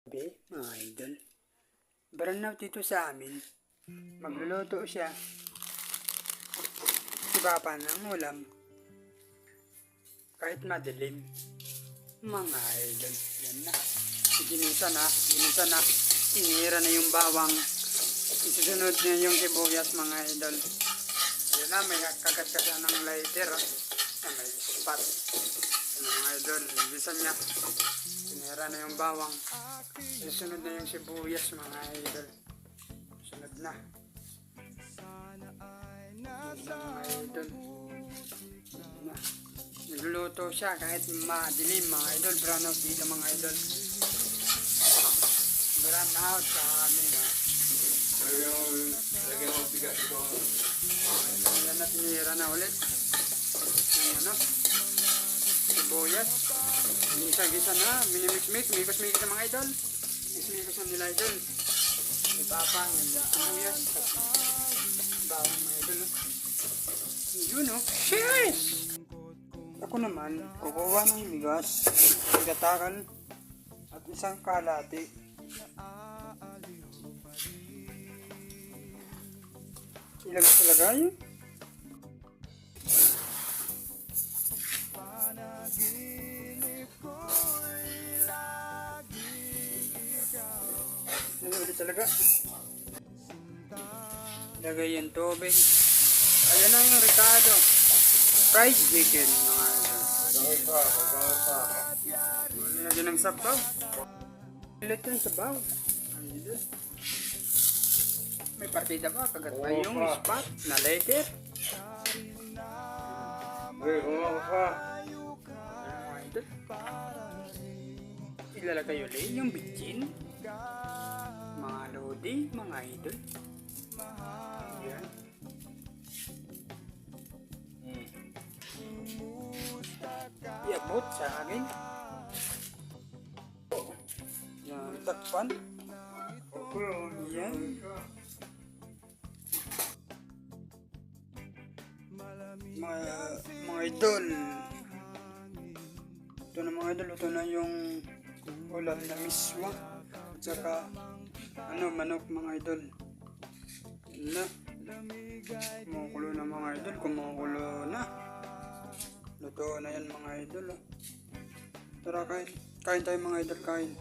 Mga idol, baranaw dito sa amin, magluluto siya, si Papa ng ulam, kahit madilim, mga idol, yan na, ginisa na, inira na yung bawang, isusunod niya yung sibuyas mga idol, yan na, may kagat ka siya ng lighter, may spot, yan mga idol, ginisa niya, inira na yung bawang, susunod na yung sibuyas mga idol. Sunod na. Mga idol. Na. Nagluluto siya kahit madilim mga idol. Brown out dito mga idol. Brown out sa amin. Lagyan mo bigas ko. Ayan na, tinira na ulit. Ayan na. Sibuyas. Gisa-gisa na. Minimix-mix. Mikos-mikos na mga idol. Mikos na nila idol. May papa. Yung sibuyas. Bawang mga idol. Yun o. Cheers! Ako naman, kukuha ng bigas, gatakan, at isang kalati. Ilagay talaga yun. Ilagay talaga. Ilagay yung tubig. Ayan na yung Ricardo. Fried chicken. Lagyan ng sabaw. Ilit yung sabaw. May partida pa. Kagat pa yung spot na letter. Ilalagay ulit yung bitchin. Mga lodi, mga idol. Yan. Iabot sa akin. Yan, takpan. Yan. Mga idol. Ito na mga idol. Ito na yung ulam na miswa. At saka manok mga idol. Yan na. Kumukulo na mga idol. Kumukulo na. Luto na yan mga idol. Tara kain. Kain tayo mga idol, kain.